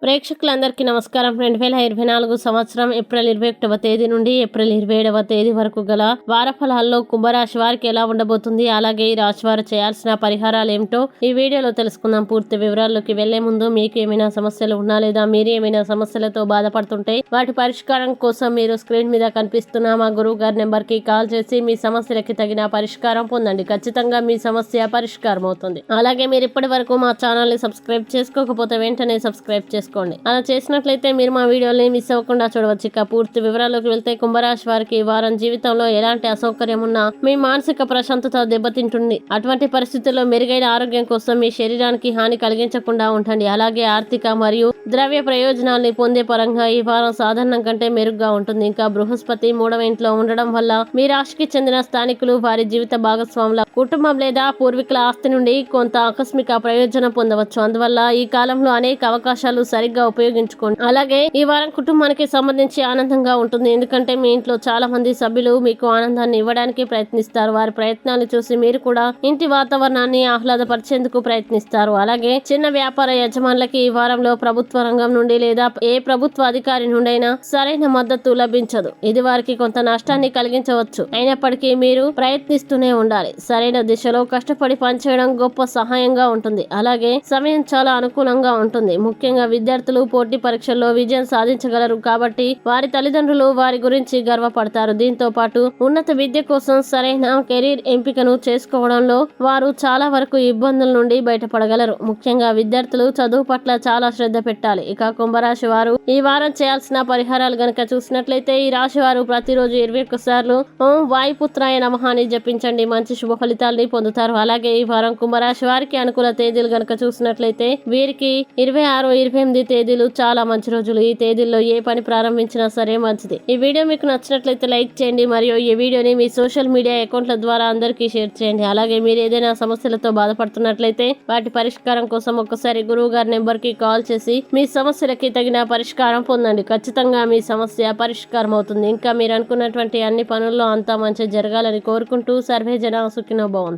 ప్రేక్షకులందరికీ నమస్కారం. 2024 సంవత్సరం ఏప్రిల్ 21వ తేదీ నుండి ఏప్రిల్ 27వ తేదీ వరకు గల వార ఫలాల్లో కుంభరాశి వారికి ఎలా ఉండబోతుంది, అలాగే ఈ రాశి వారు చేయాల్సిన పరిహారాలు ఏమిటో ఈ వీడియోలో తెలుసుకుందాం. పూర్తి వివరాల్లోకి వెళ్లే ముందు మీకు ఏమైనా సమస్యలు ఉన్నా లేదా మీరు ఏమైనా సమస్యలతో బాధపడుతుంటే వాటి పరిష్కారం కోసం మీరు స్క్రీన్ మీద కనిపిస్తున్న మా గురువు గారి నెంబర్ కి కాల్ చేసి మీ సమస్యలకి తగిన పరిష్కారం పొందండి. ఖచ్చితంగా మీ సమస్య పరిష్కారం అవుతుంది. అలాగే మీరు ఇప్పటి వరకు మా ఛానల్ ని సబ్స్క్రైబ్ చేసుకోకపోతే వెంటనే సబ్స్క్రైబ్ చేసుకోండి. అలా చేసినట్లయితే మీరు మా వీడియోని మిస్ అవ్వకుండా చూడవచ్చు. ఇక పూర్తి వివరాల్లోకి వెళ్తే కుంభరాశి వారికి ఈ వారం జీవితంలో ఎలాంటి అసౌకర్యం ఉన్నా మీ మానసిక ప్రశాంతత దెబ్బతింటుంది. అటువంటి పరిస్థితుల్లో మెరుగైన ఆరోగ్యం కోసం మీ శరీరానికి హాని కలిగించకుండా ఉండండి. అలాగే ఆర్థిక మరియు ద్రవ్య ప్రయోజనాల్ని పొందే పరంగా ఈ వారం సాధారణం కంటే మెరుగ్గా ఉంటుంది. ఇంకా బృహస్పతి 3వ ఇంట్లో ఉండడం వల్ల మీ రాశికి చెందిన స్థానికులు వారి జీవిత భాగస్వాముల కుటుంబం లేదా పూర్వీకుల ఆస్తి నుండి కొంత ఆకస్మిక ప్రయోజనం పొందవచ్చు. అందువల్ల ఈ కాలంలో అనేక అవకాశాలు సరిగ్గా ఉపయోగించుకోండి. అలాగే ఈ వారం కుటుంబానికి సంబంధించి ఆనందంగా ఉంటుంది. ఎందుకంటే మీ ఇంట్లో చాలా మంది సభ్యులు మీకు ఆనందాన్ని ఇవ్వడానికి ప్రయత్నిస్తారు. వారి ప్రయత్నాలు చూసి మీరు కూడా ఇంటి వాతావరణాన్ని ఆహ్లాదపరిచేందుకు ప్రయత్నిస్తారు. అలాగే చిన్న వ్యాపార యజమానులకి ఈ వారంలో ప్రభుత్వ రంగం నుండి లేదా ఏ ప్రభుత్వ అధికారి నుండైనా సరైన మద్దతు లభించదు. ఇది వారికి కొంత నష్టాన్ని కలిగించవచ్చు. అయినప్పటికీ మీరు ప్రయత్నిస్తూనే ఉండాలి. సరైన దిశలో కష్టపడి పనిచేయడం గొప్ప సహాయంగా ఉంటుంది. అలాగే సమయం చాలా అనుకూలంగా ఉంటుంది. ముఖ్యంగా విద్యార్థులు పోటీ పరీక్షల్లో విజయం సాధించగలరు కాబట్టి వారి తల్లిదండ్రులు వారి గురించి గర్వపడతారు. దీంతో పాటు ఉన్నత విద్య కోసం సరైన కెరీర్ ఎంపికను చేసుకోవడంలో వారు చాలా వరకు ఇబ్బందుల నుండి బయటపడగలరు. ముఖ్యంగా విద్యార్థులు చదువు పట్ల చాలా శ్రద్ధ పెట్టాలి. ఇక కుంభరాశి వారు ఈ వారం చేయాల్సిన పరిహారాలు గనక చూసినట్లయితే ఈ రాశి వారు ప్రతిరోజు 21 సార్లు ఓం వాయుపుత్రాయ నమః అని జపించండి. మంచి శుభ ఫలితాలని పొందుతారు. అలాగే ఈ వారం కుంభరాశి వారికి అనుకూల తేదీలు గనక చూసినట్లయితే వీరికి 26, 28 తేదీలు చాలా మంచి రోజులు. ఈ తేదీల్లో ఏ పని ప్రారంభించినా సరే మంచిది. ఈ వీడియో మీకు నచ్చినట్లయితే లైక్ చేయండి మరియు ఈ వీడియోని మీ సోషల్ మీడియా అకౌంట్ల ద్వారా అందరికీ షేర్ చేయండి. అలాగే మీరు ఏదైనా సమస్యలతో బాధపడుతున్నట్లయితే వాటి పరిష్కారం కోసం ఒక్కసారి గురువు గారి నెంబర్ కి కాల్ చేసి మీ సమస్యలకి తగిన పరిష్కారం పొందండి. ఖచ్చితంగా మీ సమస్య పరిష్కారం అవుతుంది. ఇంకా మీరు అనుకున్నటువంటి అన్ని పనుల్లో అంతా మంచి జరగాలని కోరుకుంటూ సర్వే జన సుఖినో భవంతు.